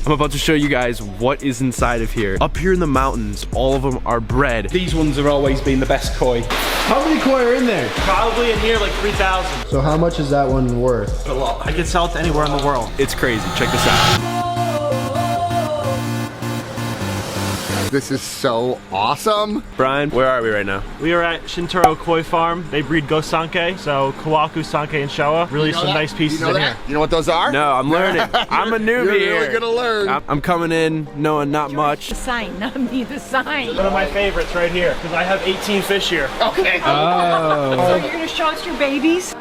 I'm about to show you guys what is inside of here. Up here in the mountains, all of them are bred. These ones have always been the best koi. How many koi are in there? Probably in here like 3,000. So how much is that one worth? A lot. I could sell it to anywhere in the world. It's crazy. Check this out. This is so awesome. Brian, where are we right now? We are at Shintaro Koi Farm. They breed Gosanke, so Kawaku, Sanke, and Showa. Really some nice pieces in here. You know what those are? No, I'm learning. I'm a newbie here. You're really gonna learn. I'm coming in knowing not much. The sign, not me, the sign. One of my favorites right here, because I have 18 fish here. Okay. So you're gonna show us your babies?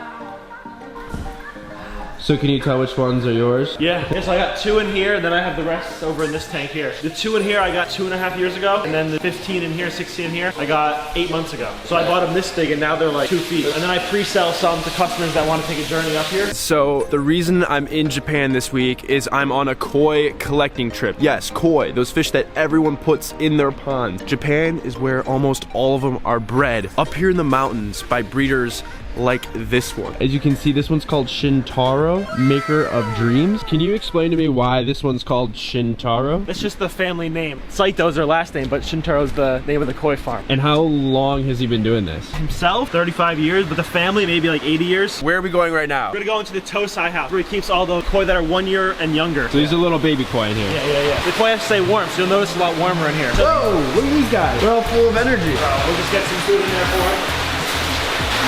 So can you tell which ones are yours? Yeah, so I got 2 in here, and then I have the rest over in this tank here. The 2 in here I got 2.5 years ago, and then the 15 in here, 16 in here, I got 8 months ago. So I bought them this big, and now they're like 2 feet. And then I pre-sell some to customers that want to take a journey up here. So the reason I'm in Japan this week is I'm on a koi collecting trip. Yes, koi, those fish that everyone puts in their ponds. Japan is where almost all of them are bred. Up here in the mountains by breeders like this one. As you can see, this one's called Shintaro, maker of dreams. Can you explain to me why this one's called Shintaro? That's just the family name. Saito's their last name, but Shintaro's the name of the koi farm. And how long has he been doing this? Himself, 35 years, but the family, maybe like 80 years. Where are we going right now? We're gonna go into the tosai house, where he keeps all the koi that are 1 year and younger. So there's a little baby koi in here. Yeah. The koi has to stay warm, so you'll notice a lot warmer in here. Whoa, look at these guys. They're all full of energy. We'll just get some food in there for him.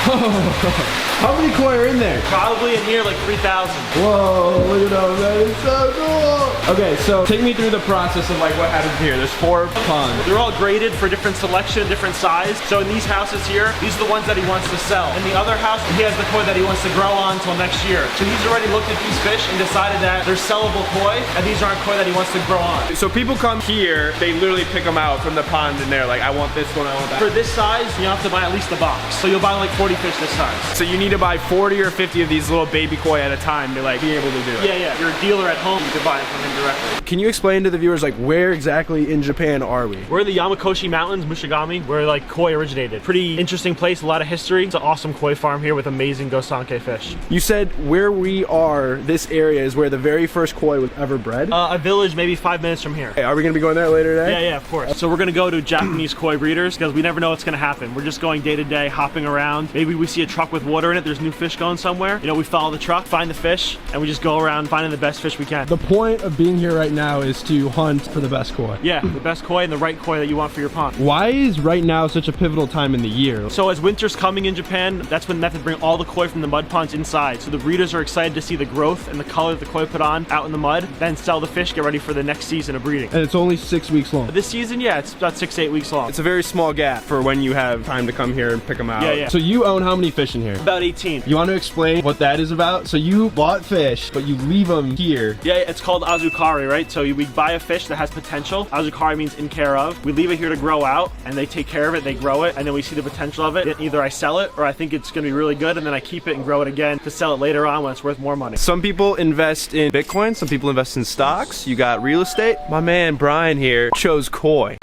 How many koi are in there? Probably in here like 3,000. Whoa, look at them, man. It's so cool. Okay, so take me through the process of like what happens here. There's 4 ponds. They're all graded for different selection, different size. So in these houses here, these are the ones that he wants to sell. In the other house, he has the koi that he wants to grow on until next year. So he's already looked at these fish and decided that they're sellable koi, and these aren't koi that he wants to grow on. So people come here, they literally pick them out from the pond and they're like, I want this one, I want that. For this size, you have to buy at least a box. So you'll buy like 40 fish this size. So you need to buy 40 or 50 of these little baby koi at a time to like be able to do it. Yeah. You're a dealer at home, you can buy it from him directly. Can you explain to the viewers like where exactly in Japan are we? We're in the Yamakoshi Mountains, Mushigami, where like koi originated. Pretty interesting place, a lot of history. It's an awesome koi farm here with amazing Gosanke fish. You said where we are, this area is where the very first koi was ever bred? A village maybe 5 minutes from here. Hey, are we gonna be going there later today? Yeah, of course. So we're gonna go to Japanese koi breeders because we never know what's gonna happen. We're just going day to day, hopping around. Maybe we see a truck with water in it, there's new fish going somewhere. You know, we follow the truck, find the fish, and we just go around finding the best fish we can. The point of being here right now is to hunt for the best koi. Yeah, the best koi and the right koi that you want for your pond. Why is right now such a pivotal time in the year? So as winter's coming in Japan, that's when they have to bring all the koi from the mud ponds inside. So the breeders are excited to see the growth and the color that the koi put on out in the mud, then sell the fish, get ready for the next season of breeding. And it's only 6 weeks long. This season, yeah, it's about 6 to 8 weeks long. It's a very small gap for when you have time to come here and pick them out. Yeah. So you own how many fish in here? About 18. You want to explain what that is about? So you bought fish, but you leave them here. Yeah, it's called azukari, right? So we buy a fish that has potential. Azukari means in care of. We leave it here to grow out, and they take care of it, they grow it, and then we see the potential of it. And either I sell it, or I think it's gonna be really good, and then I keep it and grow it again to sell it later on when it's worth more money. Some people invest in Bitcoin, some people invest in stocks. You got real estate. My man Brian here chose koi.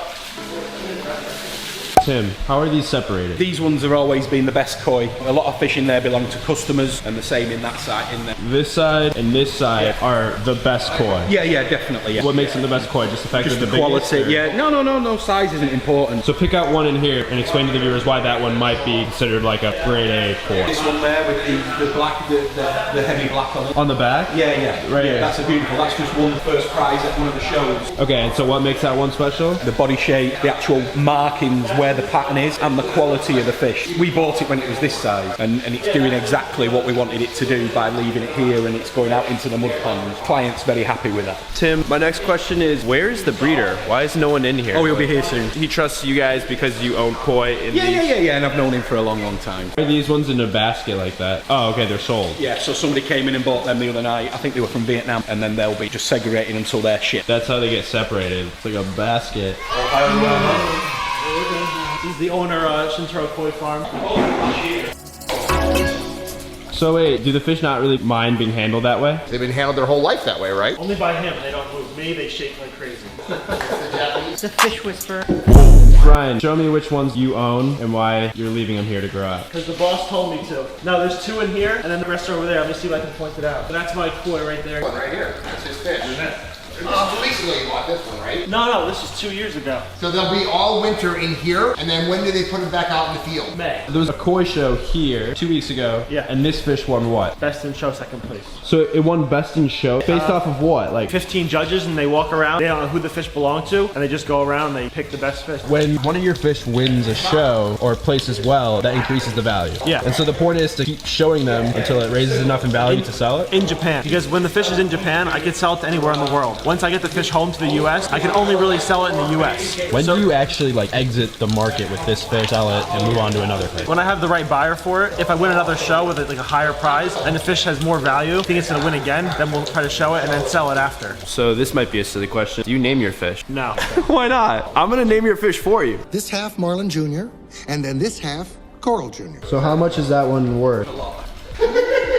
Tim, how are these separated? These ones have always been the best koi. A lot of fish in there belong to customers, and the same in that side in there. This side and this side are the best koi. Yeah, definitely. Yeah. What makes them the best koi? Just the fact Just that the they're quality. biggest, or? Yeah. No. Size isn't important. So pick out one in here and explain to the viewers why that one might be considered like a grade A koi. This one there with the black, the heavy black on it. On the back? Yeah. Right here. That's a beautiful. That's just won the first prize at one of the shows. Okay, and so what makes that one special? The body shape, the actual markings, where the pattern is, and the quality of the fish. We bought it when it was this size, and it's doing exactly what we wanted it to do by leaving it here, and it's going out into the mud ponds. Client's very happy with that. Tim, my next question is, where is the breeder? Why is no one in here? Oh, he'll be here soon. He trusts you guys because you own koi in these? Yeah, and I've known him for a long time. Are these ones in a basket like that? Oh, okay, they're sold. Yeah, so somebody came in and bought them the other night. I think they were from Vietnam, and then they'll be just segregating until they're shipped. That's how they get separated. It's like a basket. He's the owner of Shintaro Koi Farm. So wait, do the fish not really mind being handled that way? They've been handled their whole life that way, right? Only by him, they don't move. Me, they shake like crazy. The fish whisperer. Brian, show me which ones you own and why you're leaving them here to grow out. Because the boss told me to. Now there's 2 in here, and then the rest are over there. Let me see if I can point it out. So that's my koi right there. One right here. That's his fish. Recently you bought this one, right? No, this is 2 years ago. So they'll be all winter in here, and then when do they put them back out in the field? May. There was a koi show here 2 weeks ago. Yeah. And this fish won what? Best in show, second place. So it won best in show based off of what? Like 15 judges, and they walk around. They don't know who the fish belong to, and they just go around and they pick the best fish. when one of your fish wins a show or places well, that increases the value. Yeah. And so the point is to keep showing them until it raises enough in value to sell it. In Japan, because when the fish is in Japan, I can sell it to anywhere in the world. Once I get the fish home to the U.S., I can only really sell it in the U.S. When do you actually like exit the market with this fish, sell it, and move on to another fish? When I have the right buyer for it, if I win another show with like a higher prize and the fish has more value, I think it's gonna win again, then we'll try to show it and then sell it after. So this might be a silly question. Do you name your fish? No. Why not? I'm gonna name your fish for you. This half Marlin Jr., and then this half Coral Jr. So how much is that one worth?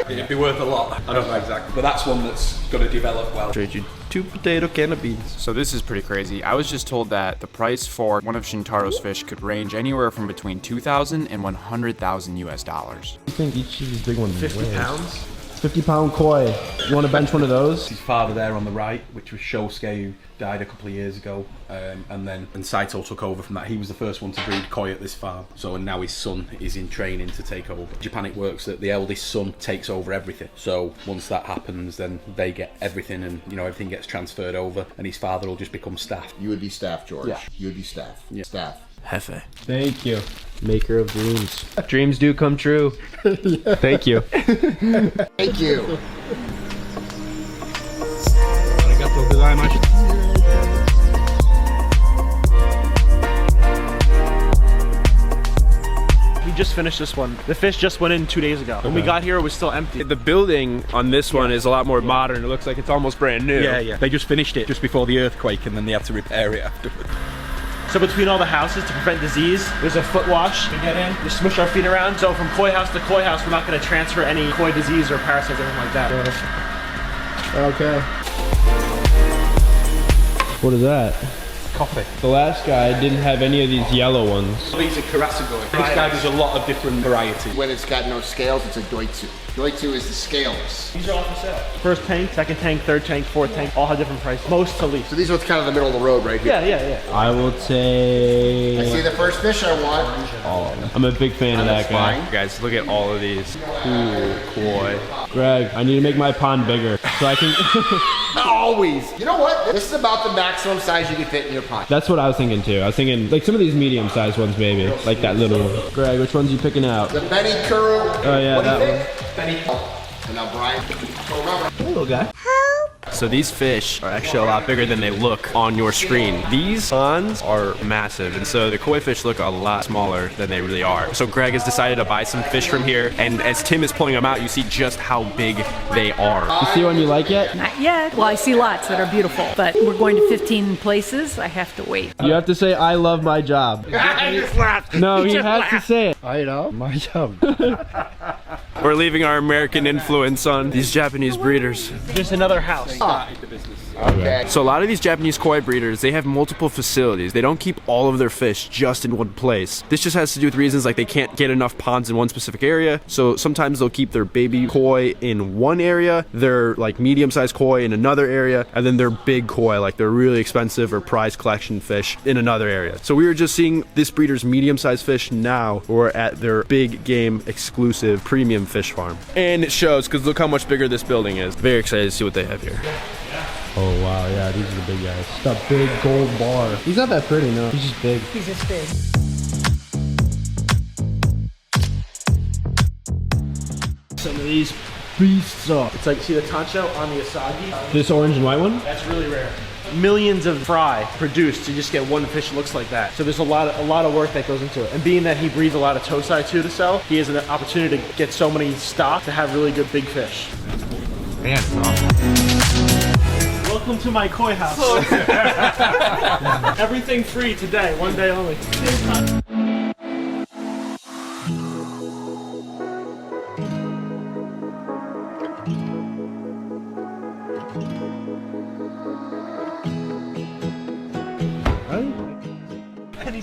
It'd be worth a lot. I don't know exactly, but that's one that's going to develop well. Trade you 2 potato can of beans. So this is pretty crazy. I was just told that the price for one of Shintaro's fish could range anywhere from between 2,000 and 100,000 US dollars. I think each of these big ones 50 pounds? 50-pound koi. You want to bench one of those? His father there on the right, which was Shosuke, who died a couple of years ago, and then when Saito took over from that, he was the first one to breed koi at this farm. So and now his son is in training to take over. In Japan it works that the eldest son takes over everything. So once that happens, then they get everything, and everything gets transferred over, and his father will just become staff. You would be staff, George. Yeah. You would be staff. Yeah. Staff. Hefe. Thank you. Maker of dreams. Dreams do come true. Thank you. Thank you. We just finished this one. The fish just went in 2 days ago. When we got here, it was still empty. The building on this one is a lot more modern. It looks like it's almost brand new. Yeah. They just finished it just before the earthquake, and then they had to repair it afterwards. So between all the houses, to prevent disease, there's a foot wash to get in. Just smush our feet around. So from koi house to koi house, we're not going to transfer any koi disease or parasites or anything like that. Okay. What is that? Coffee. The last guy didn't have any of these yellow ones. These are Karasugoi. This guy does a lot of different varieties. When it's got no scales, it's a doitsu. Doitsu is the scales. These are all for sale. First tank, second tank, third tank, fourth tank, all have different prices. Most to least. So these are what's kind of the middle of the road right here. Yeah. I will take... I see the first fish I want. I'm a big fan of that guy. Fine. Guys, look at all of these. Cool koi. Greg, I need to make my pond bigger so I can... Always. You know what? This is about the maximum size you can fit in your pond. That's what I was thinking too. I was thinking like some of these medium-sized ones maybe. Like that little one. Greg, which ones are you picking out? The Benny Kuru. Oh yeah, what do you that think? Benny. And now Brian. So remember. one. Little guy. So these fish are actually a lot bigger than they look on your screen. These ponds are massive, and so the koi fish look a lot smaller than they really are. So Greg has decided to buy some fish from here, and as Tim is pulling them out, you see just how big they are. You see one you like yet? Not yet. Well, I see lots that are beautiful, but we're going to 15 places. I have to wait. You have to say, I love my job. I just laughed. No, he has to say it. I love my job. We're leaving our American influence on these Japanese breeders. Just another house. Started the business. Okay. So a lot of these Japanese koi breeders, they have multiple facilities. They don't keep all of their fish just in one place. This just has to do with reasons like they can't get enough ponds in one specific area. So sometimes they'll keep their baby koi in one area, their like medium-sized koi in another area, and then their big koi, like their really expensive or prize collection fish in another area. So we were just seeing this breeder's medium-sized fish now. We're at their big game exclusive premium fish farm. And it shows because look how much bigger this building is. Very excited to see what they have here. Oh wow, yeah, these are the big guys. The big gold bar. He's not that pretty, no. He's just big. He's just big. Some of these beasts up. It's like, see the tancho on the asagi? This orange and white one? That's really rare. Millions of fry produced to just get one fish that looks like that. So there's a lot of work that goes into it. And being that he breeds a lot of tosai too to sell, he has an opportunity to get so many stock to have really good big fish. Welcome to my koi house. Everything free today, one day only.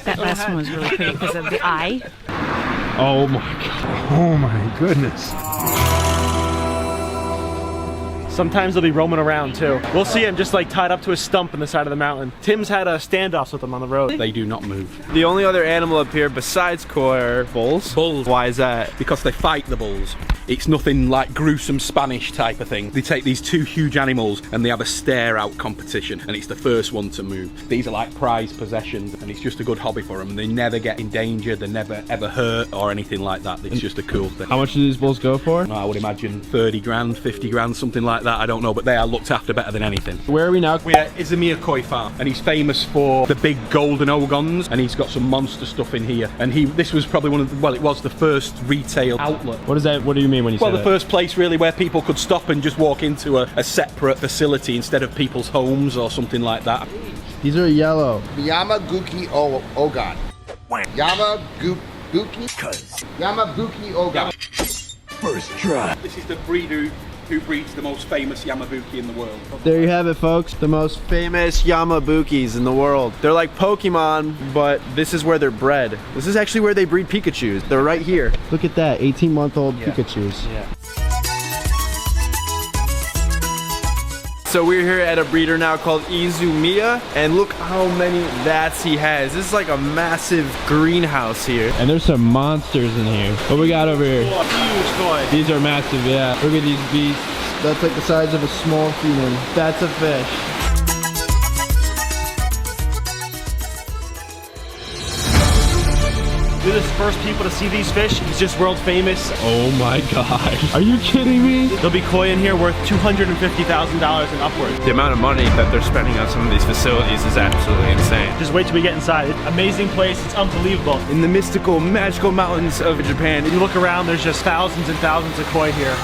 That last one was really pretty because of the eye. Oh my god. Oh my goodness. Sometimes they'll be roaming around too. We'll see him just like tied up to a stump in the side of the mountain. Tim's had standoffs with them on the road. They do not move. The only other animal up here besides koi are bulls. Bulls. Why is that? Because they fight the bulls. It's nothing like gruesome Spanish type of thing. They take these two huge animals and they have a stare out competition, and it's the first one to move. These are like prized possessions, and it's just a good hobby for them. They never get endangered, they're never ever hurt or anything like that. It's just a cool thing. How much do these bulls go for? I would imagine 30 grand, 50 grand, something like that. I don't know, but they are looked after better than anything. Where are we now? We're at Izumiya Koi Farm, and he's famous for the big golden ogons, and he's got some monster stuff in here. And this was probably one of the, well, it was the first retail outlet. What is that? What do you mean when you say Well, the that? first place really where people could stop and just walk into a separate facility instead of people's homes or something like that. These are yellow. Yamaguchi Ogan. Yamabuki Ogan. This is the breeder who breeds the most famous Yamabuki in the world. There you have it, folks. The most Famous Yamabukis in the world. They're like Pokemon, but this is where they're bred. This is actually where they breed Pikachus. They're right here. Look at that, 18-month-old Pikachus. Yeah. So we're here at a breeder now called Izumiya, and look how many vats he has. This is like a massive greenhouse here. And there's some monsters in here. What we got over here? Huge koi. These are massive, yeah. Look at these beasts. That's like the size of a small human. That's a fish. We're the first people to see these fish. He's just world famous. Oh my gosh. Are you kidding me? There'll be koi in here worth $250,000 and upward. The amount of money that they're spending on some of these facilities is absolutely insane. Just wait till we get inside. It's an amazing place. It's unbelievable. In the mystical, magical mountains of Japan, You look around, there's just thousands and thousands of koi here.